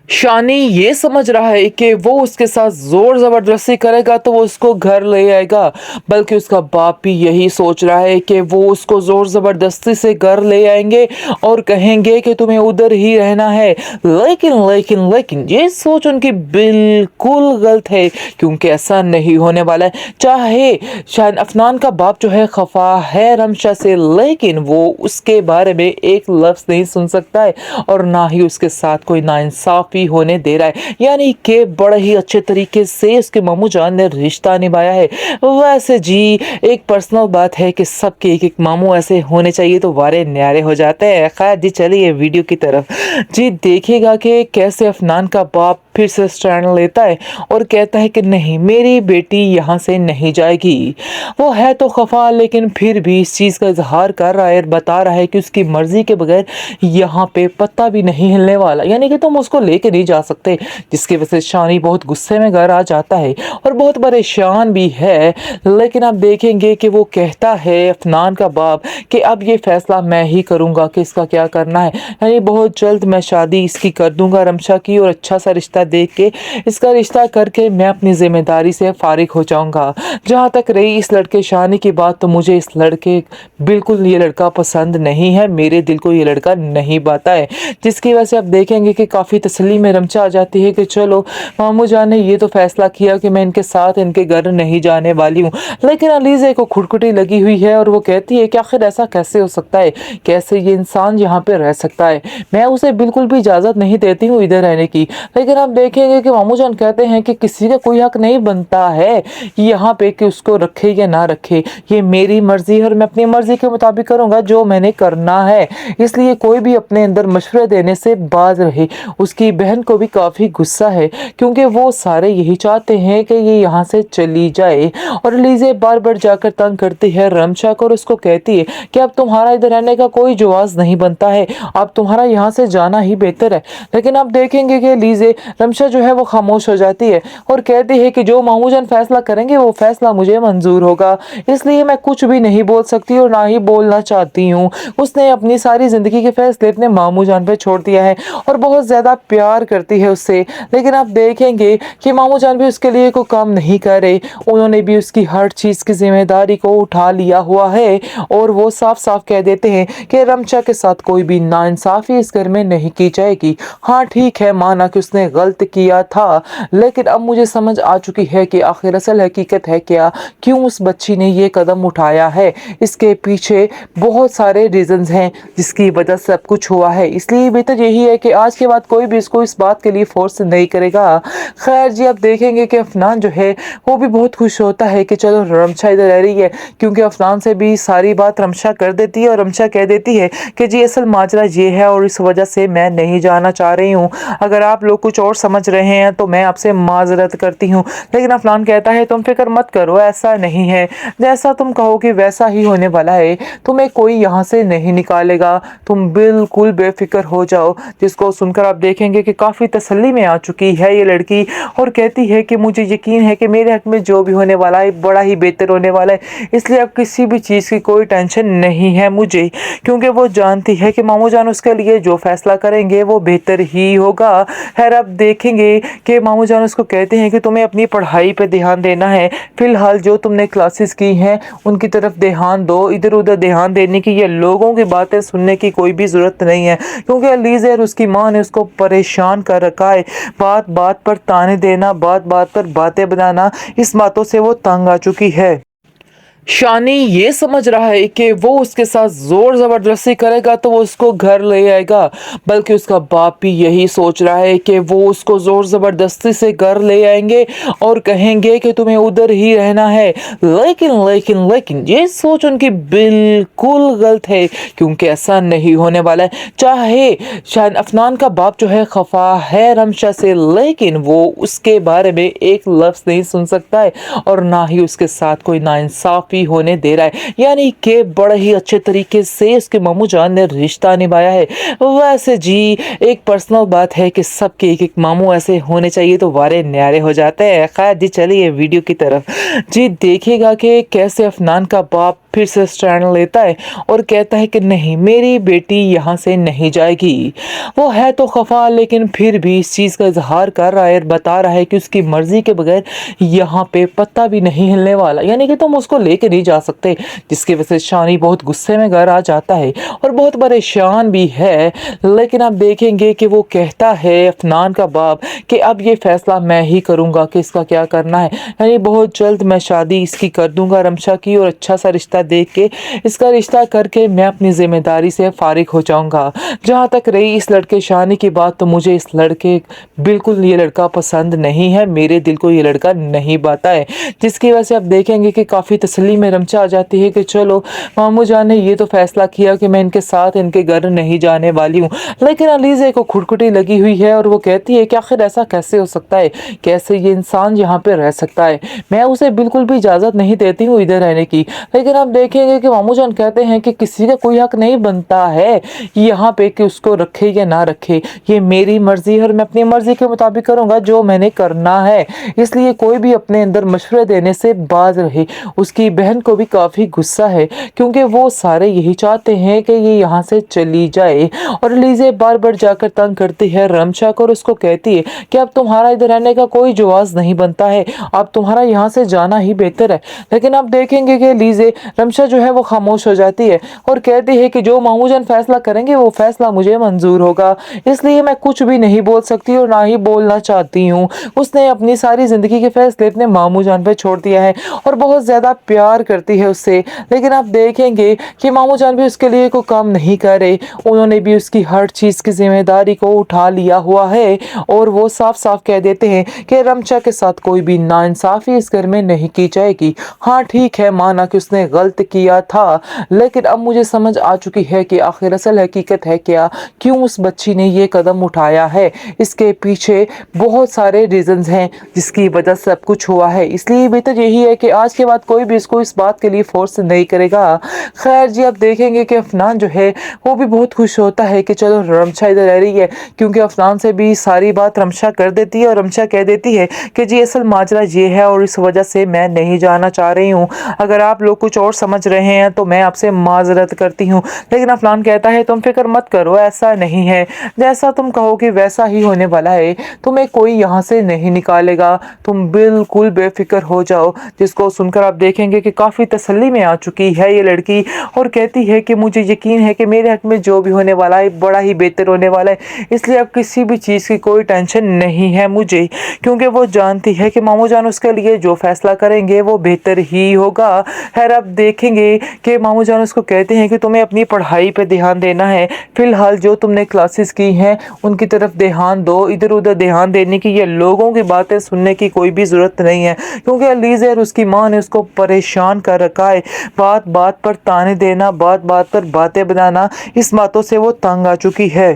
शानी ये समझ रहा है कि वो उसके साथ जोर जबरदस्ती करेगा तो वो उसको घर ले आएगा, बल्कि उसका बाप भी यही सोच रहा है कि वो उसको जोर जबरदस्ती से घर ले आएंगे और कहेंगे कि तुम्हें उधर ही रहना है। लेकिन लेकिन लेकिन ये सोच उनकी बिल्कुल गलत है, क्योंकि ऐसा नहीं होने वाला है। चाहे शान अफनान का बाप जो है खफा है रमशा से, लेकिन वो उसके बारे में एक लफ्ज नहीं सुन सकता है और ना ही उसके साथ कोई नाइंसाफी होने दे रहा है। यानी कि बड़े ही अच्छे तरीके से उसके मामू जान ने रिश्ता निभाया है। वैसे जी, एक पर्सनल बात है कि सबके एक एक मामू ऐसे होने चाहिए तो वारे न्यारे हो जाते हैं। खैर जी, चलिए वीडियो की तरफ। जी देखिएगा कि कैसे अफनान का बाप फिर से स्टैंड लेता है और कहता है कि नहीं, मेरी बेटी यहाँ से नहीं जाएगी। वो है तो खफा, लेकिन फिर भी इस चीज़ का इजहार कर रहा है, बता रहा है कि उसकी मर्जी के बगैर यहाँ पे पत्ता भी नहीं हिलने वाला, यानी कि तुम उसको लेके नहीं जा सकते। जिसकी वजह से शानी बहुत गुस्से में घर आ जाता है और बहुत परेशान भी है। लेकिन आप देखेंगे कि वो कहता है अफनान का बाप कि अब ये फैसला मैं ही करूँगा कि इसका क्या करना है। यानी बहुत जल्द मैं शादी इसकी कर दूंगा रमशा की, और अच्छा सा रिश्ता देख के इसका रिश्ता करके मैं अपनी जिम्मेदारी से फारिग हो जाऊंगा। जहाँ तक रही इस लड़के शानी की बात, तो मुझे इस लड़के बिल्कुल ये लड़का पसंद नहीं है, मेरे दिल को ये लड़का नहीं भाता है। जिसकी वजह से आप देखेंगे कि काफ़ी तसल्ली में रमशा आ जाती है कि चलो मामू जान ने ये तो फैसला किया कि मैं इनके साथ इनके घर नहीं जाने वाली हूँ। लेकिन अलीज़े को खुटखुटी लगी हुई है और वो कहती है कि आखिर ऐसा कैसे हो सकता है, कैसे ये इंसान यहाँ पे रह सकता है। मैं उसे बिल्कुल भी इजाज़त नहीं देती हूँ इधर रहने की। लेकिन आप देखेंगे कि मामू जान कहते हैं कि किसी का कोई हक नहीं बनता है यहाँ पे कि उसको रखे या ना रखे, ये मेरी मर्जी है और मैं अपनी मर्जी के मुताबिक करूँगा जो मैंने करना है। इसलिए कोई भी अपने अंदर मशवरे देने से बाज रहे। उसकी बहन को भी काफ़ी गुस्सा है, क्योंकि वो सारे यही चाहते हैं कि ये यहाँ से चली जाए। और लीजे बार बार जाकर तंग करती है रमशा को और उसको कहती है कि अब तुम्हारा इधर रहने का कोई जवाब नहीं बनता है, अब तुम्हारा यहाँ से जाना ही बेहतर है। लेकिन आप देखेंगे कि लीजे रमशा जो है वो खामोश हो जाती है और कहती है कि जो मामू जान फैसला करेंगे वो फैसला मुझे मंजूर होगा, इसलिए मैं कुछ भी नहीं बोल सकती और ना ही बोलना चाहती हूँ। उसने अपनी सारी ज़िंदगी के फैसले अपने मामू जान पे छोड़ दिया है और बहुत ज़्यादा प्यार करती है उससे। लेकिन आप देखेंगे कि मामू जान भी उसके लिए कोई काम नहीं कर रहे, उन्होंने भी उसकी हर चीज़ की जिम्मेदारी को उठा लिया हुआ है और वो साफ साफ कह देते हैं कि रमशा के साथ कोई भी नाइंसाफ़ी इस घर में नहीं की जाएगी। हाँ ठीक है, माना कि उसने गलत किया था, लेकिन अब मुझे समझ आ चुकी है कि आखिर असल हकीकत है क्या, क्यों उस बच्ची ने ये कदम उठाया है। इसके पीछे बहुत सारे रीजंस हैं जिसकी वजह से सब कुछ हुआ है। इसलिए बेहतर यही है कि आज के बाद कोई भी इसको इस बात के लिए फोर्स नहीं करेगा। खैर जी, आप देखेंगे कि अफनान जो है वो भी बहुत खुश होता है कि चलो रमशा इधर रह रही है, क्योंकि अफनान से भी सारी बात रमशा कर देती है और रमशा कह देती है कि जी असल माजरा ये है और इस वजह से मैं नहीं जाना चाह रही हूँ। अगर आप लोग कुछ और समझ रहे हैं तो मैं आपसे माजरत करती हूँ। लेकिन अफनान कहता है तुम फिक्र मत करो, ऐसा नहीं है, जैसा तुम कहोगे वैसा ही होने वाला है, तुम्हें कोई यहाँ से नहीं निकालेगा, तुम बिल्कुल बेफिक्र हो जाओ। जिसको सुनकर आप देखेंगे कि काफ़ी तसल्ली में आ चुकी है ये लड़की और कहती है कि मुझे यकीन है कि मेरे हक में जो भी होने वाला है बड़ा ही बेहतर होने वाला है, इसलिए अब किसी भी चीज़ की कोई टेंशन नहीं है मुझे, क्योंकि वो जानती है कि मामू जान उसके लिए जो फैसला करेंगे वो बेहतर ही होगा। खैर अब देखेंगे कि मामू जान उसको कहते हैं कि तुम्हें अपनी पढ़ाई पे ध्यान देना है, फिलहाल जो तुमने क्लासेस की हैं उनकी तरफ ध्यान दो, इधर उधर ध्यान देने की या लोगों की बातें सुनने की कोई भी ज़रूरत नहीं है, क्योंकि अलीज़ा और उसकी माँ ने उसको परेशान कर रखा है। बात बात पर ताने देना, बात बात पर बातें बनाना, इस बातों से वो तंग आ चुकी है। शानी ये समझ रहा है कि वो उसके साथ जोर जबरदस्ती करेगा तो वो उसको घर ले आएगा, बल्कि उसका बाप भी यही सोच रहा है कि वो उसको जोर जबरदस्ती से घर ले आएंगे और कहेंगे कि तुम्हें उधर ही रहना है। लेकिन लेकिन लेकिन ये सोच उनकी बिल्कुल गलत है, क्योंकि ऐसा नहीं होने वाला है। चाहे शायद अफनान का बाप जो है खफा है रमशा से, लेकिन वो उसके बारे में एक लफ्ज़ नहीं सुन सकता है और ना ही उसके साथ कोई नाइंसाफी होने दे रहा है। यानी कि बड़े ही अच्छे तरीके से उसके मामू जान ने रिश्ता निभाया है। वैसे जी, एक पर्सनल बात है कि सबके एक एक मामू ऐसे होने चाहिए तो वारे न्यारे हो जाते हैं। खैर जी, चलिए वीडियो की तरफ। जी देखिएगा कि कैसे अफनान का बाप फिर से स्टैंड लेता है और कहता है कि नहीं, मेरी बेटी यहाँ से नहीं जाएगी। वो है तो खफा, लेकिन फिर भी इस चीज़ का इजहार कर रहा है और बता रहा है कि उसकी मर्जी के बगैर यहाँ पे पत्ता भी नहीं हिलने वाला, यानी कि तुम उसको लेके नहीं जा सकते। जिसकी वजह से शानी बहुत गुस्से में घर आ जाता है और बहुत परेशान भी है। लेकिन आप देखेंगे कि वो कहता है अफनान का बाप कि अब ये फैसला मैं ही करूँगा कि इसका क्या करना है, यानी बहुत जल्द मैं शादी इसकी कर दूंगा रमशा की, और अच्छा सा रिश्ता देख के इसका रिश्ता करके मैं अपनी जिम्मेदारी से फारिग हो जाऊंगा। जहाँ तक रही इस लड़के शानी की बात, तो मुझे इस लड़के बिल्कुल ये लड़का पसंद नहीं है, मेरे दिल को ये लड़का नहीं भाता है। जिसकी वजह से आप देखेंगे कि काफ़ी तसल्ली में रमशा आ जाती है कि चलो मामू जान ने ये तो फैसला किया कि मैं इनके साथ इनके घर नहीं जाने वाली हूँ। लेकिन अलीज़े को खुटखुटी लगी हुई है और वो कहती है कि आखिर ऐसा कैसे हो सकता है, कैसे ये इंसान यहाँ पे रह सकता है, मैं उसे बिल्कुल भी इजाज़त नहीं देती हूँ इधर रहने की। लेकिन आप देखेंगे कि मामू जान कहते हैं कि किसी का कोई हक नहीं बनता है यहाँ पे कि उसको रखे या ना रखे, ये मेरी मर्जी है और मैं अपनी मर्जी के मुताबिक करूँगा जो मैंने करना है, इसलिए कोई भी अपने अंदर मशवरे देने से बाज रहे। उसकी बहन को भी काफ़ी गुस्सा है क्योंकि वो सारे यही चाहते हैं कि ये यहाँ से चली जाए। और लीजे बार बार जाकर तंग करती है रमशा को और उसको कहती है कि अब तुम्हारा इधर रहने का कोई जवाब नहीं बनता है, अब तुम्हारा यहाँ से जाना ही बेहतर है। लेकिन आप देखेंगे कि लीजे रमशा जो है वो खामोश हो जाती है और कहती है कि जो मामू जान फैसला करेंगे वो फैसला मुझे मंजूर होगा, इसलिए मैं कुछ भी नहीं बोल सकती और ना ही बोलना चाहती हूँ। उसने अपनी सारी ज़िंदगी के फैसले अपने मामू जान पे छोड़ दिया है और बहुत ज़्यादा प्यार करती है उससे। लेकिन आप देखेंगे कि मामू जान भी उसके लिए कोई काम नहीं कर रहे, उन्होंने भी उसकी हर चीज़ की जिम्मेदारी को उठा लिया हुआ है और वो साफ साफ कह देते हैं कि रमशा के साथ कोई भी नाइंसाफ़ी इस घर में नहीं की जाएगी। हाँ ठीक है, माना कि उसने गलत किया था, लेकिन अब मुझे समझ आ चुकी है कि आखिर असल हकीकत है क्या, क्यों उस बच्ची ने ये कदम उठाया है। इसके पीछे बहुत सारे रीजंस हैं जिसकी वजह से सब कुछ हुआ है, इसलिए बेहतर यही है कि आज के बाद कोई भी इसको इस बात के लिए फोर्स नहीं करेगा। खैर जी, आप देखेंगे कि अफनान जो है वो भी बहुत खुश होता है कि चलो रमशा इधर रह रही है, क्योंकि अफनान से भी सारी बात रमशा कर देती है और रमशा कह देती है कि जी असल माजरा ये है और इस वजह से मैं नहीं जाना चाह रही हूँ, अगर आप लोग कुछ और समझ रहे हैं तो मैं आपसे माजरत करती हूँ। लेकिन अफनान कहता है तुम फिक्र मत करो, ऐसा नहीं है, जैसा तुम कहोगे वैसा ही होने वाला है, तुम्हें कोई यहाँ से नहीं निकालेगा, तुम बिल्कुल बेफिक्र हो जाओ। जिसको सुनकर आप देखेंगे कि काफ़ी तसल्ली में आ चुकी है ये लड़की और कहती है कि मुझे यकीन है कि मेरे हक में जो भी होने वाला है बड़ा ही बेहतर होने वाला है, इसलिए अब किसी भी चीज़ की कोई टेंशन नहीं है मुझे, क्योंकि वो जानती है कि मामू जान उसके लिए जो फैसला करेंगे वो बेहतर ही होगा। खैर आप देखेंगे कि मामू जान उसको कहते हैं कि तुम्हें अपनी पढ़ाई पे ध्यान देना है, फिलहाल जो तुमने क्लासेस की हैं उनकी तरफ ध्यान दो, इधर उधर ध्यान देने की या लोगों की बातें सुनने की कोई भी ज़रूरत नहीं है, क्योंकि अलीज़ा और उसकी माँ ने उसको परेशान कर रखा है। बात बात पर ताने देना, बात बात पर बातें बनाना, इस बातों से वो तंग आ चुकी है।